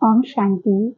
ओम शांति।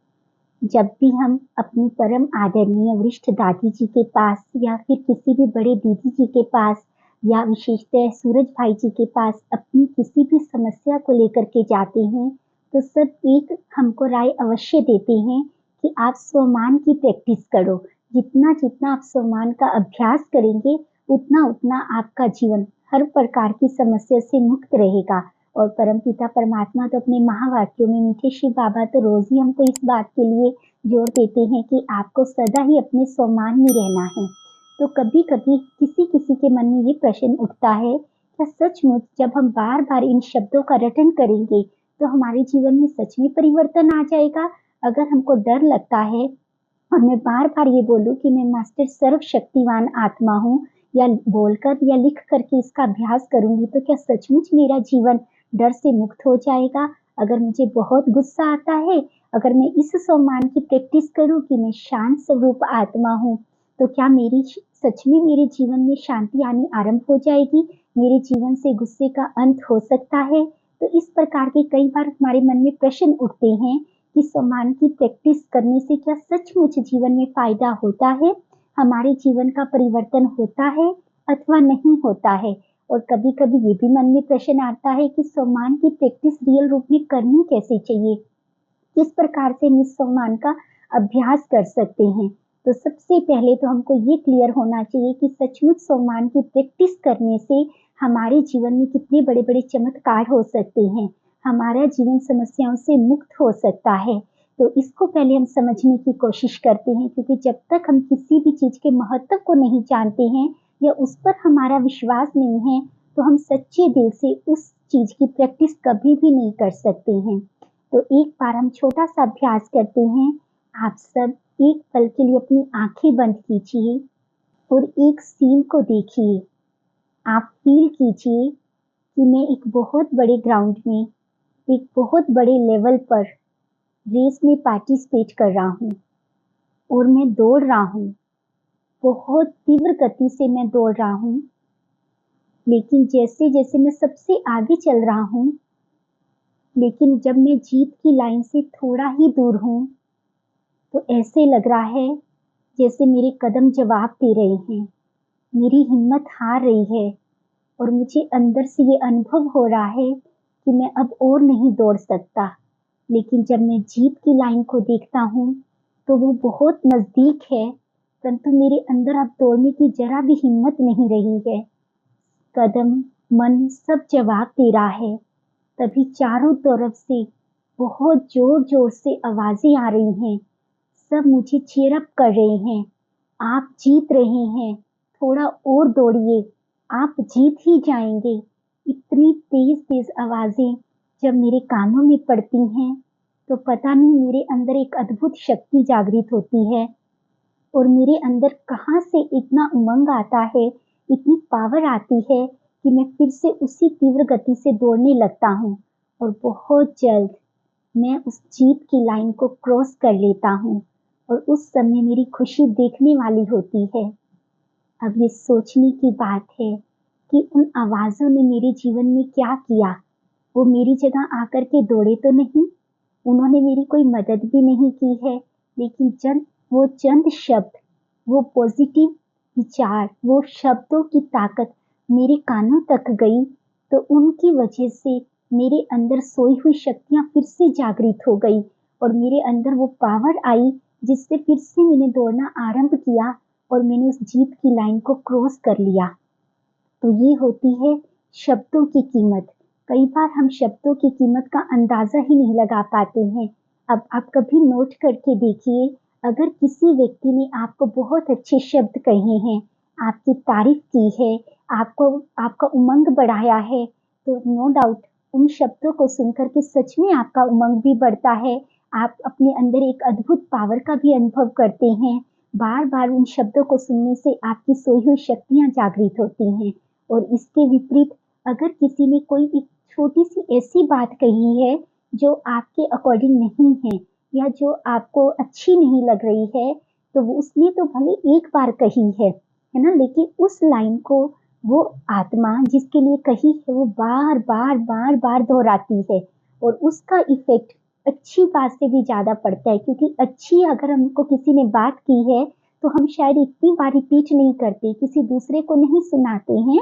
जब भी हम अपनी परम आदरणीय वरिष्ठ दादी जी के पास या फिर किसी भी बड़े दीदी जी के पास या विशेषतः सूरज भाई जी के पास अपनी किसी भी समस्या को लेकर के जाते हैं, तो सब एक हमको राय अवश्य देते हैं कि आप स्वमान की प्रैक्टिस करो। जितना जितना आप स्वमान का अभ्यास करेंगे, उतना उतना आपका जीवन हर प्रकार की समस्या से मुक्त रहेगा। और परमपिता परमात्मा तो अपने महावाक्यों में, मीठे शिव बाबा तो रोज ही हमको इस बात के लिए जोर देते हैं कि आपको सदा ही अपने स्वमान में रहना है। तो कभी कभी किसी किसी के मन में ये प्रश्न उठता है, क्या सचमुच जब हम बार बार इन शब्दों का रटन करेंगे तो हमारे जीवन में सच में परिवर्तन आ जाएगा? अगर हमको डर लगता है और मैं बार बार ये बोलूं कि मैं मास्टर सर्वशक्तिवान आत्मा हूँ, या बोलकर या लिख करके इसका अभ्यास करूंगी, तो क्या सचमुच मेरा जीवन डर से मुक्त हो जाएगा? अगर मुझे बहुत गुस्सा आता है, अगर मैं इस सम्मान की प्रैक्टिस करूं कि मैं शांत स्वरूप आत्मा हूँ, तो क्या सच में मेरे जीवन में शांति आनी आरंभ हो जाएगी? मेरे जीवन से गुस्से का अंत हो सकता है? तो इस प्रकार के कई बार हमारे मन में प्रश्न उठते हैं कि सम्मान की प्रैक्टिस करने से क्या सचमुच जीवन में फायदा होता है? हमारे जीवन का परिवर्तन होता है अथवा नहीं होता है? और कभी कभी ये भी मन में प्रश्न आता है कि सम्मान की प्रैक्टिस रियल रूप में करनी कैसे चाहिए, किस प्रकार से हम इस सम्मान का अभ्यास कर सकते हैं? तो सबसे पहले तो हमको ये क्लियर होना चाहिए कि सचमुच सम्मान की प्रैक्टिस करने से हमारे जीवन में कितने बड़े बड़े चमत्कार हो सकते हैं, हमारा जीवन समस्याओं से मुक्त हो सकता है। तो इसको पहले हम समझने की कोशिश करते हैं, क्योंकि जब तक हम किसी भी चीज के महत्व को नहीं जानते हैं या उस पर हमारा विश्वास नहीं है, तो हम सच्चे दिल से उस चीज की प्रैक्टिस कभी भी नहीं कर सकते हैं। तो एक बार हम छोटा सा अभ्यास करते हैं। आप सब एक पल के लिए अपनी आंखें बंद कीजिए और एक सीन को देखिए। आप फील कीजिए कि मैं एक बहुत बड़े ग्राउंड में, एक बहुत बड़े लेवल पर रेस में पार्टिसिपेट कर रहा हूँ और मैं दौड़ रहा हूँ। बहुत तीव्र गति से मैं दौड़ रहा हूँ, लेकिन जैसे जैसे मैं सबसे आगे चल रहा हूँ, लेकिन जब मैं जीत की लाइन से थोड़ा ही दूर हूँ, तो ऐसे लग रहा है जैसे मेरे कदम जवाब दे रहे हैं, मेरी हिम्मत हार रही है और मुझे अंदर से ये अनुभव हो रहा है कि मैं अब और नहीं दौड़ सकता। लेकिन जब मैं जीत की लाइन को देखता हूँ तो वो बहुत नजदीक है, परंतु मेरे अंदर अब दौड़ने की जरा भी हिम्मत नहीं रही है। कदम, मन सब जवाब दे रहा है। तभी चारों तरफ से बहुत जोर जोर से आवाजें आ रही हैं, सब मुझे चीयर अप कर रहे हैं। आप जीत रहे हैं, थोड़ा और दौड़िए, आप जीत ही जाएंगे। इतनी तेज तेज आवाजें जब मेरे कानों में पड़ती हैं, तो पता नहीं मेरे अंदर एक अद्भुत शक्ति जागृत होती है और मेरे अंदर कहाँ से इतना उमंग आता है, इतनी पावर आती है कि मैं फिर से उसी तीव्र गति से दौड़ने लगता हूँ और बहुत जल्द मैं उस जीत की लाइन को क्रॉस कर लेता हूँ। और उस समय मेरी खुशी देखने वाली होती है। अब ये सोचने की बात है कि उन आवाजों ने मेरे जीवन में क्या किया। वो मेरी जगह आकर के दौड़े तो नहीं, उन्होंने मेरी कोई मदद भी नहीं की है, लेकिन जब वो चंद शब्द, वो पॉजिटिव विचार, वो शब्दों की ताकत मेरे कानों तक गई, तो उनकी वजह से मेरे अंदर सोई हुई शक्तियां फिर से जागृत हो गई और मेरे अंदर वो पावर आई, जिससे फिर से मैंने दौड़ना आरंभ किया और मैंने उस जीत की लाइन को क्रॉस कर लिया। तो ये होती है शब्दों की कीमत। कई बार हम शब्दों की कीमत का अंदाजा ही नहीं लगा पाते हैं। अब आप कभी नोट करके देखिए, अगर किसी व्यक्ति ने आपको बहुत अच्छे शब्द कहे हैं, आपकी तारीफ की है, आपको आपका उमंग बढ़ाया है, तो नो डाउट उन शब्दों को सुनकर के सच में आपका उमंग भी बढ़ता है। आप अपने अंदर एक अद्भुत पावर का भी अनुभव करते हैं। बार बार उन शब्दों को सुनने से आपकी सोई हुई शक्तियां जागृत होती हैं। और इसके विपरीत अगर किसी ने कोई एक छोटी सी ऐसी बात कही है जो आपके अकॉर्डिंग नहीं है या जो आपको अच्छी नहीं लग रही है, तो वो उसने तो भले एक बार कही है ना, लेकिन उस लाइन को वो आत्मा जिसके लिए कही है वो बार बार बार बार दोहराती है और उसका इफेक्ट अच्छी बात से भी ज़्यादा पड़ता है, क्योंकि अच्छी अगर हमको किसी ने बात की है, तो हम शायद इतनी बार रिपीट नहीं करते, किसी दूसरे को नहीं सुनाते हैं,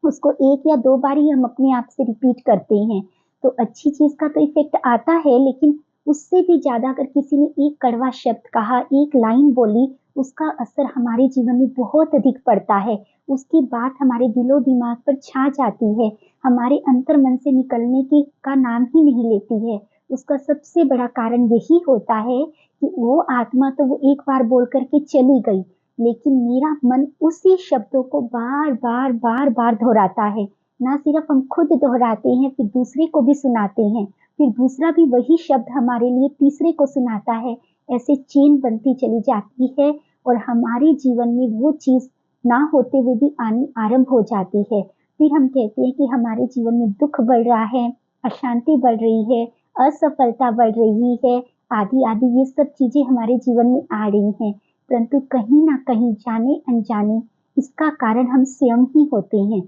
उसको 1 या 2 बार ही हम अपने आप से रिपीट करते हैं। तो अच्छी चीज़ का तो इफ़ेक्ट आता है, लेकिन उससे भी ज़्यादा अगर किसी ने एक कड़वा शब्द कहा, एक लाइन बोली, उसका असर हमारे जीवन में बहुत अधिक पड़ता है। उसकी बात हमारे दिलो-दिमाग पर छा जाती है, हमारे अंतर्मन से निकलने की का नाम ही नहीं लेती है। उसका सबसे बड़ा कारण यही होता है कि वो आत्मा तो वो एक बार बोल कर के चली गई, लेकिन मेरा मन उसी शब्दों को बार-बार, बार-बार दोहराता है। ना सिर्फ हम खुद दोहराते हैं, फिर दूसरे को भी सुनाते हैं, फिर दूसरा भी वही शब्द हमारे लिए तीसरे को सुनाता है। ऐसे चेन बनती चली जाती है और हमारे जीवन में वो चीज़ ना होते हुए भी आनी आरंभ हो जाती है। फिर हम कहते हैं कि हमारे जीवन में दुःख बढ़ रहा है, अशांति बढ़ रही है, असफलता बढ़ रही है, आदि-आदि ये सब चीज़ें हमारे जीवन में आ रही हैं। परंतु कहीं न कहीं जाने-अनजाने इसका कारण हम स्वयं ही होते हैं,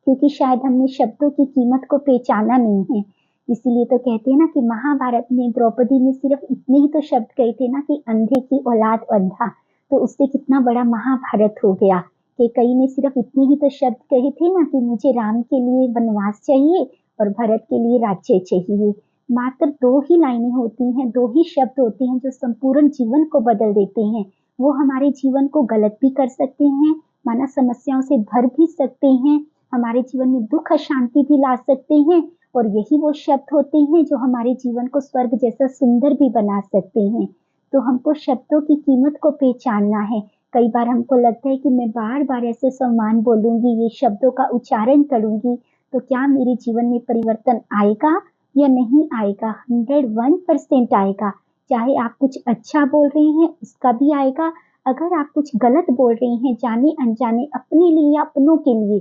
क्योंकि शायद हमने शब्दों की कीमत को पहचाना नहीं है। इसीलिए तो कहते हैं ना कि महाभारत में द्रौपदी ने सिर्फ इतने ही तो शब्द कहे थे ना कि अंधे की औलाद अंधा, तो उससे कितना बड़ा महाभारत हो गया। कैकेयी ने सिर्फ इतने ही तो शब्द कहे थे ना कि मुझे राम के लिए वनवास चाहिए और भरत के लिए राज्य चाहिए। मात्र 2 ही लाइनें होती हैं, 2 ही शब्द होते हैं जो संपूर्ण जीवन को बदल देते हैं। वो हमारे जीवन को गलत भी कर सकते हैं, माना समस्याओं से भर भी सकते हैं, हमारे जीवन में दुःख अशांति भी ला सकते हैं, और यही वो शब्द होते हैं जो हमारे जीवन को स्वर्ग जैसा सुंदर भी बना सकते हैं। तो हमको शब्दों की कीमत को पहचानना है। कई बार हमको लगता है कि मैं बार-बार ऐसे सम्मान बोलूँगी, ये शब्दों का उच्चारण करूँगी, तो क्या मेरे जीवन में परिवर्तन आएगा या नहीं आएगा? 101% आएगा। चाहे आप कुछ अच्छा बोल रहे हैं, उसका भी आएगा। अगर आप कुछ गलत बोल रहे हैं जाने-अनजाने अपने लिए या अपनों के लिए,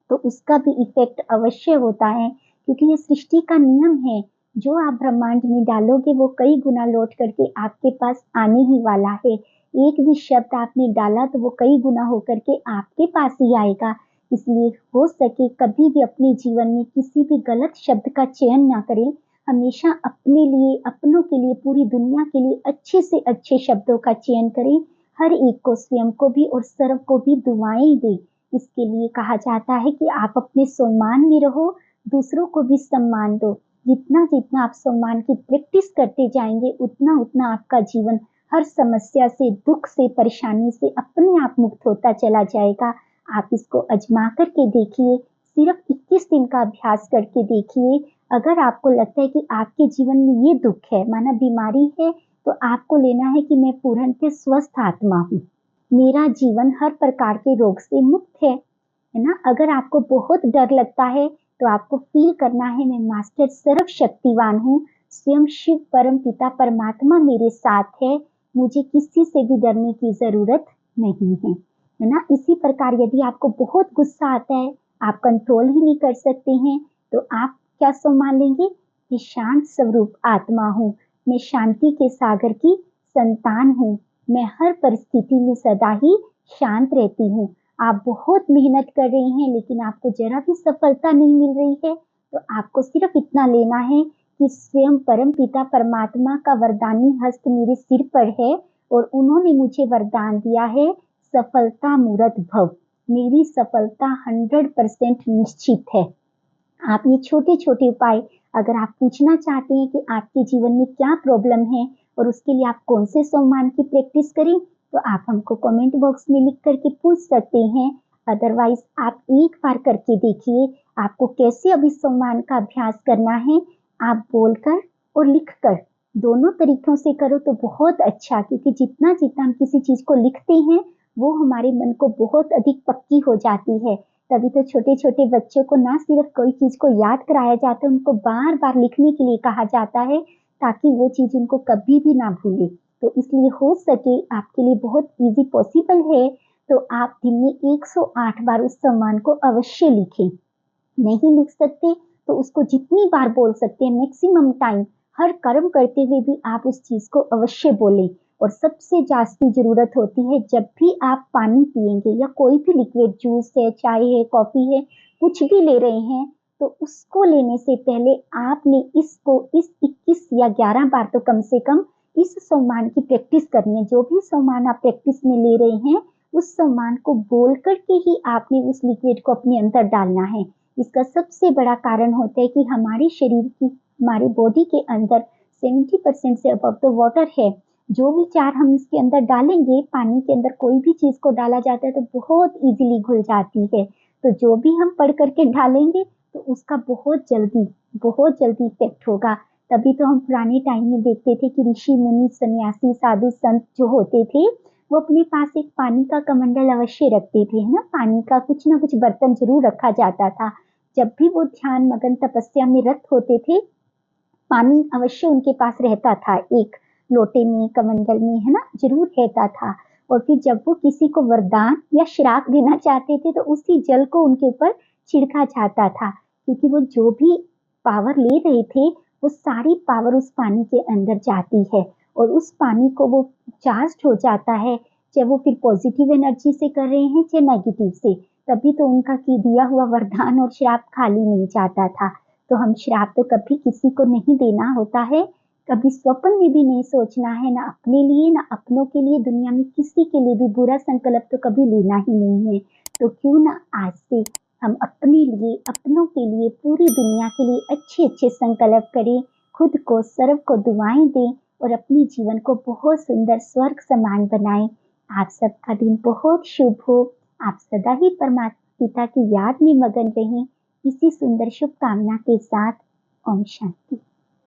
तो उसका भी इफ़ेक्ट अवश्य होता है, क्योंकि ये सृष्टि का नियम है। जो आप ब्रह्मांड में डालोगे वो कई गुना लौट करके आपके पास आने ही वाला है। एक भी शब्द आपने डाला तो वो कई गुना होकर के आपके पास ही आएगा। इसलिए हो सके कभी भी अपने जीवन में किसी भी गलत शब्द का चयन ना करें। हमेशा अपने लिए, अपनों के लिए, पूरी दुनिया के लिए अच्छे से अच्छे शब्दों का चयन करें। हर एक को, स्वयं को भी और सर्व को भी दुआएँ दें। इसके लिए कहा जाता है कि आप अपने सम्मान में रहो, दूसरों को भी सम्मान दो। जितना-जितना आप सम्मान की प्रैक्टिस करते जाएँगे, उतना-उतना आपका जीवन हर समस्या से, दुःख से, परेशानी से अपने आप मुक्त होता चला जाएगा। आप इसको आज़मा कर के देखिए, सिर्फ 21 दिन का अभ्यास करके देखिए। अगर आपको लगता है कि आपके जीवन में ये दुःख है, माना बीमारी है, तो आपको लेना है कि मैं पूर्णतः स्वस्थ आत्मा हूँ। मेरा जीवन हर प्रकार के रोग से मुक्त है ना? अगर आपको बहुत डर लगता है, तो आपको फ़ील करना है मैं मास्टर सर्वशक्तिवान हूँ, स्वयं शिव परमपिता परमात्मा मेरे साथ है, मुझे किसी से भी डरने की ज़रूरत नहीं है ना? इसी प्रकार यदि आपको बहुत गुस्सा आता है, आप कंट्रोल ही नहीं कर सकते हैं, तो आप क्या सम्मान लेंगे कि शांत स्वरूप आत्मा हूँ, मैं शांति के सागर की संतान हूँ, मैं हर परिस्थिति में सदा ही शांत रहती हूँ। आप बहुत मेहनत कर रहे हैं लेकिन आपको ज़रा भी सफलता नहीं मिल रही है, तो आपको सिर्फ इतना लेना है कि स्वयं परमपिता परमात्मा का वरदानी हस्त मेरे सिर पर है और उन्होंने मुझे वरदान दिया है, सफलता मूरत भव। मेरी सफलता 100% निश्चित है। आप ये छोटे-छोटे उपाय अगर आप पूछना चाहते हैं कि आपके जीवन में क्या प्रॉब्लम है और उसके लिए आप कौन से सम्मान की प्रैक्टिस करें, तो आप हमको कमेंट बॉक्स में लिख कर के पूछ सकते हैं। अदरवाइज़ आप एक बार करके देखिए, आपको कैसे अब इस सम्मान का अभ्यास करना है। आप बोलकर और लिखकर दोनों तरीकों से करो तो बहुत अच्छा, क्योंकि जितना-जितना हम किसी चीज़ को लिखते हैं, वो हमारे मन को बहुत अधिक पक्की हो जाती है। तभी तो छोटे-छोटे बच्चों को ना सिर्फ कोई चीज़ को याद कराया जाता है, उनको बार-बार लिखने के लिए कहा जाता है, ताकि वो चीज़ उनको कभी भी ना भूलें। तो इसलिए हो सके आपके लिए बहुत ईज़ी पॉसिबल है, तो आप दिन में 108 बार उस सम्मान को अवश्य लिखें। नहीं लिख सकते, तो उसको जितनी बार बोल सकते हैं मैक्सिमम टाइम, हर कर्म करते हुए भी आप उस चीज़ को अवश्य बोलें। और सबसे जास्ती ज़रूरत होती है जब भी आप पानी पिएँगे या कोई भी लिक्विड जूस है, चाय है, कॉफ़ी है, कुछ भी ले रहे हैं, तो उसको लेने से पहले आपने इसको इस 21 या 11 बार तो कम से कम इस सम्मान की प्रैक्टिस करनी है। जो भी सम्मान आप प्रैक्टिस में ले रहे हैं, उस सम्मान को बोल करके ही आपने उस लिक्विड को अपने अंदर डालना है। इसका सबसे बड़ा कारण होता है कि हमारे शरीर की, हमारी बॉडी के अंदर 70% से अबव तो वाटर है। जो विचार हम इसके अंदर डालेंगे, पानी के अंदर कोई भी चीज को डाला जाता है तो बहुत इजीली घुल जाती है। तो जो भी हम पढ़ करके डालेंगे तो उसका बहुत जल्दी इफेक्ट होगा। तभी तो हम पुराने टाइम में देखते थे कि ऋषि मुनि सन्यासी साधु संत जो होते थे, वो अपने पास एक पानी का कमंडल अवश्य रखते थे, है ना। पानी का कुछ ना कुछ बर्तन जरूर रखा जाता था। जब भी वो ध्यान मगन तपस्या में रत होते थे, पानी अवश्य उनके पास रहता था, एक लोटे में, कमंडल में, है ना, जरूर रहता था। और फिर जब वो किसी को वरदान या श्राप देना चाहते थे तो उसी जल को उनके ऊपर छिड़का जाता था, क्योंकि वो जो भी पावर ले रहे थे वो सारी पावर उस पानी के अंदर जाती है और उस पानी को वो चार्ज हो जाता है, चाहे वो फिर पॉजिटिव एनर्जी से कर रहे हैं चाहे नेगेटिव से। तभी तो उनका की दिया हुआ वरदान और श्राप खाली नहीं जाता था। तो हम श्राप तो कभी किसी को नहीं देना होता है, कभी स्वप्न में भी नहीं सोचना है, ना अपने लिए ना अपनों के लिए, दुनिया में किसी के लिए भी बुरा संकल्प तो कभी लेना ही नहीं है। तो क्यों ना आज से हम अपने लिए, अपनों के लिए, पूरी दुनिया के लिए अच्छे अच्छे संकल्प करें, खुद को, सर्व को दुआएं दें और अपने जीवन को बहुत सुंदर स्वर्ग समान बनाएं। आप सबका दिन बहुत शुभ हो। आप सदा ही परमात्मा पिता की याद में मगन रहें। इसी सुंदर शुभकामना के साथ ओम शांति।